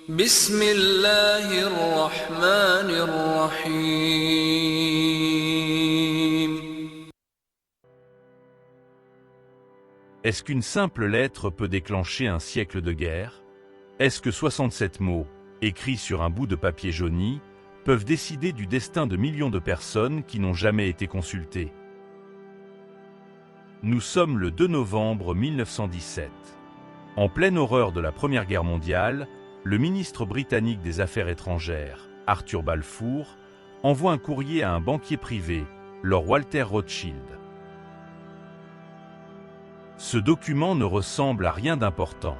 بسم الله الرحمن الرحيم. Est-ce qu'une simple lettre peut déclencher un siècle de guerre? Est-ce que 67 mots, écrits sur un bout de papier jauni, peuvent décider du destin de millions de personnes qui n'ont jamais été consultées? Nous sommes le 2 novembre 1917. En pleine horreur de la Première Guerre mondiale, le ministre britannique des Affaires étrangères, Arthur Balfour, envoie un courrier à un banquier privé, Lord Walter Rothschild. Ce document ne ressemble à rien d'important.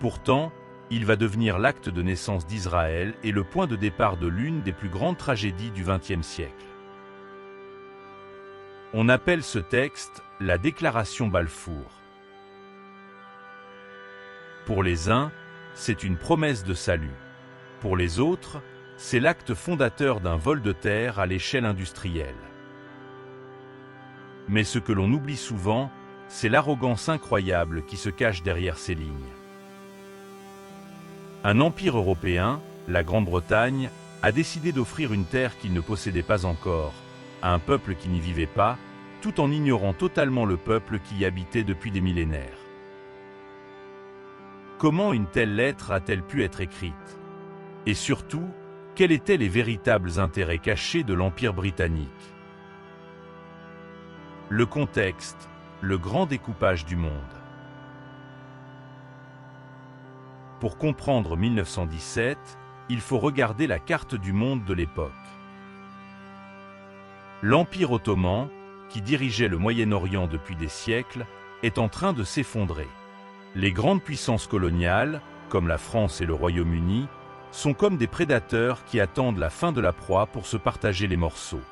Pourtant, il va devenir l'acte de naissance d'Israël et le point de départ de l'une des plus grandes tragédies du XXe siècle. On appelle ce texte la Déclaration Balfour. Pour les uns, c'est une promesse de salut. Pour les autres, c'est l'acte fondateur d'un vol de terre à l'échelle industrielle. Mais ce que l'on oublie souvent, c'est l'arrogance incroyable qui se cache derrière ces lignes. Un empire européen, la Grande-Bretagne, a décidé d'offrir une terre qu'il ne possédait pas encore, à un peuple qui n'y vivait pas, tout en ignorant totalement le peuple qui y habitait depuis des millénaires. Comment une telle lettre a-t-elle pu être écrite? Et surtout, quels étaient les véritables intérêts cachés de l'Empire britannique? Le contexte, le grand découpage du monde. Pour comprendre 1917, il faut regarder la carte du monde de l'époque. L'Empire ottoman, qui dirigeait le Moyen-Orient depuis des siècles, est en train de s'effondrer. Les grandes puissances coloniales, comme la France et le Royaume-Uni, sont comme des prédateurs qui attendent la fin de la proie pour se partager les morceaux.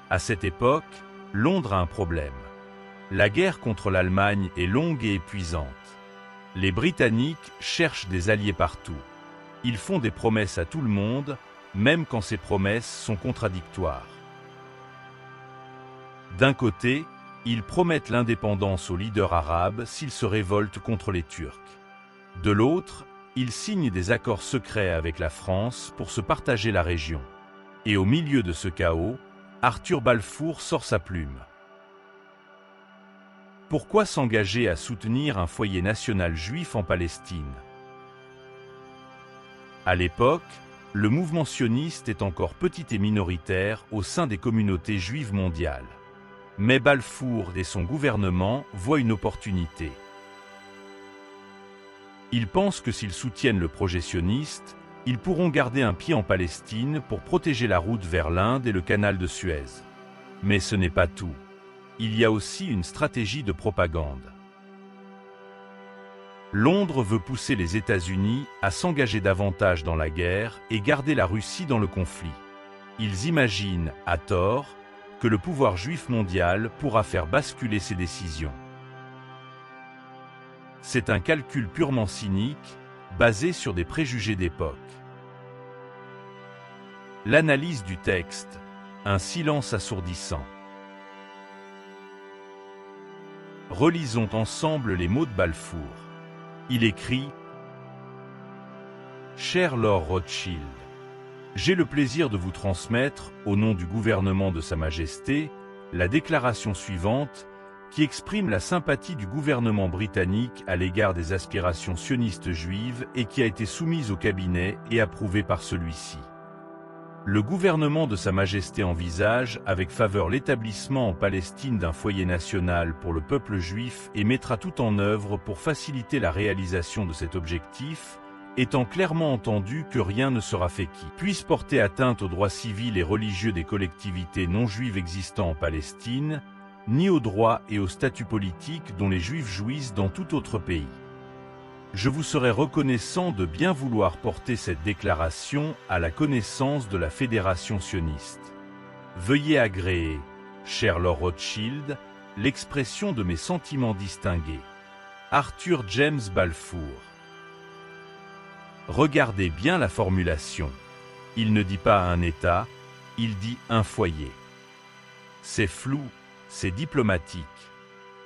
À cette époque, Londres a un problème. La guerre contre l'Allemagne est longue et épuisante. Les Britanniques cherchent des alliés partout. Ils font des promesses à tout le monde, même quand ces promesses sont contradictoires. D'un côté, ils promettent l'indépendance aux leaders arabes s'ils se révoltent contre les Turcs. De l'autre, ils signent des accords secrets avec la France pour se partager la région. Et au milieu de ce chaos, Arthur Balfour sort sa plume. Pourquoi s'engager à soutenir un foyer national juif en Palestine? À l'époque, le mouvement sioniste est encore petit et minoritaire au sein des communautés juives mondiales. Mais Balfour et son gouvernement voient une opportunité. Ils pensent que s'ils soutiennent le projet sioniste, ils pourront garder un pied en Palestine pour protéger la route vers l'Inde et le canal de Suez. Mais ce n'est pas tout. Il y a aussi une stratégie de propagande. Londres veut pousser les États-Unis à s'engager davantage dans la guerre et garder la Russie dans le conflit. Ils imaginent, à tort, que le pouvoir juif mondial pourra faire basculer ses décisions. C'est un calcul purement cynique, basé sur des préjugés d'époque. L'analyse du texte, un silence assourdissant. Relisons ensemble les mots de Balfour. Il écrit « Cher Lord Rothschild, j'ai le plaisir de vous transmettre, au nom du gouvernement de Sa Majesté, la déclaration suivante qui exprime la sympathie du gouvernement britannique à l'égard des aspirations sionistes juives et qui a été soumise au cabinet et approuvée par celui-ci. Le gouvernement de Sa Majesté envisage avec faveur l'établissement en Palestine d'un foyer national pour le peuple juif et mettra tout en œuvre pour faciliter la réalisation de cet objectif, étant clairement entendu que rien ne sera fait qui puisse porter atteinte aux droits civils et religieux des collectivités non juives existant en Palestine, ni aux droits et au statut politique dont les Juifs jouissent dans tout autre pays. Je vous serais reconnaissant de bien vouloir porter cette déclaration à la connaissance de la Fédération sioniste. Veuillez agréer, cher Lord Rothschild, l'expression de mes sentiments distingués. Arthur James Balfour. Regardez bien la formulation. Il ne dit pas un État, il dit un foyer. C'est flou, c'est diplomatique.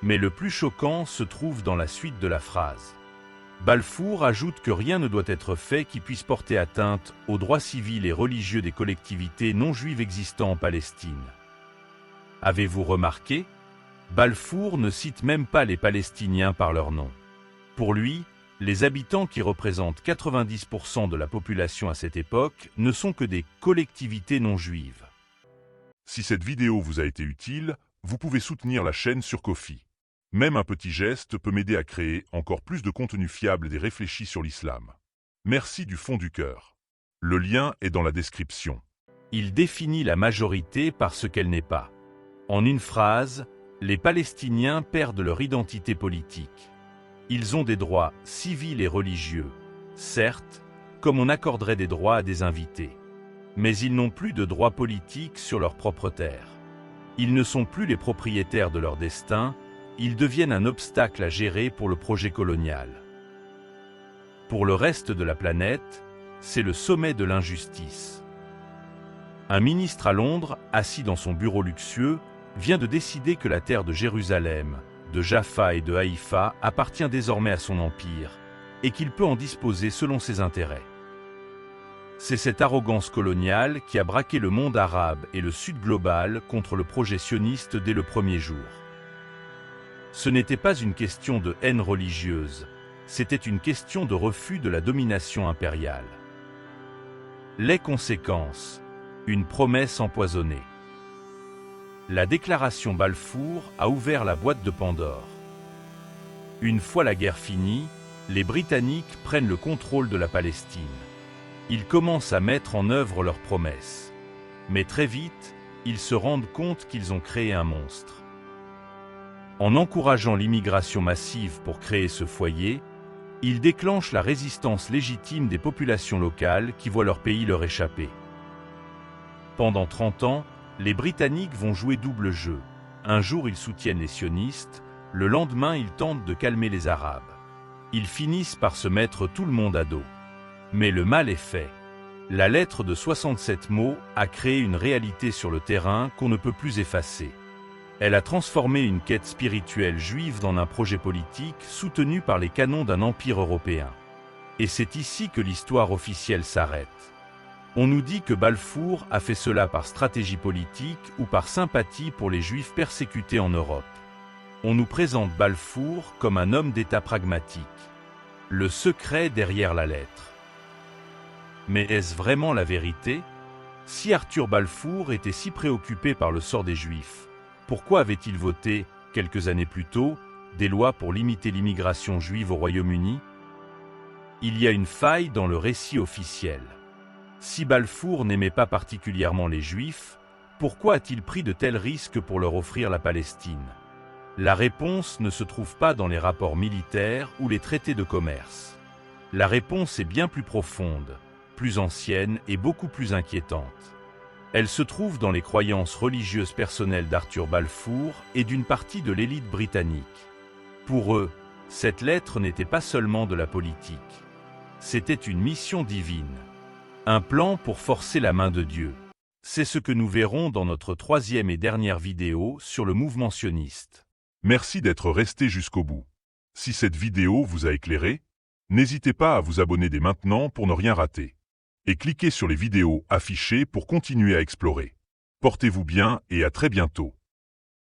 Mais le plus choquant se trouve dans la suite de la phrase. Balfour ajoute que rien ne doit être fait qui puisse porter atteinte aux droits civils et religieux des collectivités non juives existant en Palestine. Avez-vous remarqué? Balfour ne cite même pas les Palestiniens par leur nom. Pour lui, les habitants qui représentent 90% de la population à cette époque ne sont que des collectivités non juives. Si cette vidéo vous a été utile, vous pouvez soutenir la chaîne sur Ko-fi. Même un petit geste peut m'aider à créer encore plus de contenu fiable et réfléchi sur l'islam. Merci du fond du cœur. Le lien est dans la description. Il définit la majorité par ce qu'elle n'est pas. En une phrase, les Palestiniens perdent leur identité politique. Ils ont des droits civils et religieux, certes, comme on accorderait des droits à des invités. Mais ils n'ont plus de droits politiques sur leur propre terre. Ils ne sont plus les propriétaires de leur destin, ils deviennent un obstacle à gérer pour le projet colonial. Pour le reste de la planète, c'est le sommet de l'injustice. Un ministre à Londres, assis dans son bureau luxueux, vient de décider que la terre de Jérusalem, de Jaffa et de Haïfa appartient désormais à son empire, et qu'il peut en disposer selon ses intérêts. C'est cette arrogance coloniale qui a braqué le monde arabe et le Sud global contre le projet sioniste dès le premier jour. Ce n'était pas une question de haine religieuse, c'était une question de refus de la domination impériale. Les conséquences, une promesse empoisonnée. La déclaration Balfour a ouvert la boîte de Pandore. Une fois la guerre finie, les Britanniques prennent le contrôle de la Palestine. Ils commencent à mettre en œuvre leurs promesses. Mais très vite, ils se rendent compte qu'ils ont créé un monstre. En encourageant l'immigration massive pour créer ce foyer, ils déclenchent la résistance légitime des populations locales qui voient leur pays leur échapper. Pendant 30 ans, les Britanniques vont jouer double jeu. Un jour, ils soutiennent les sionistes, le lendemain, ils tentent de calmer les Arabes. Ils finissent par se mettre tout le monde à dos. Mais le mal est fait. La lettre de 67 mots a créé une réalité sur le terrain qu'on ne peut plus effacer. Elle a transformé une quête spirituelle juive dans un projet politique soutenu par les canons d'un empire européen. Et c'est ici que l'histoire officielle s'arrête. On nous dit que Balfour a fait cela par stratégie politique ou par sympathie pour les Juifs persécutés en Europe. On nous présente Balfour comme un homme d'État pragmatique. Le secret derrière la lettre. Mais est-ce vraiment la vérité? Si Arthur Balfour était si préoccupé par le sort des Juifs, pourquoi avait-il voté, quelques années plus tôt, des lois pour limiter l'immigration juive au Royaume-Uni? Il y a une faille dans le récit officiel. Si Balfour n'aimait pas particulièrement les Juifs, pourquoi a-t-il pris de tels risques pour leur offrir la Palestine? La réponse ne se trouve pas dans les rapports militaires ou les traités de commerce. La réponse est bien plus profonde, plus ancienne et beaucoup plus inquiétante. Elle se trouve dans les croyances religieuses personnelles d'Arthur Balfour et d'une partie de l'élite britannique. Pour eux, cette lettre n'était pas seulement de la politique. C'était une mission divine. Un plan pour forcer la main de Dieu. C'est ce que nous verrons dans notre troisième et dernière vidéo sur le mouvement sioniste. Merci d'être resté jusqu'au bout. Si cette vidéo vous a éclairé, n'hésitez pas à vous abonner dès maintenant pour ne rien rater. Et cliquez sur les vidéos affichées pour continuer à explorer. Portez-vous bien et à très bientôt.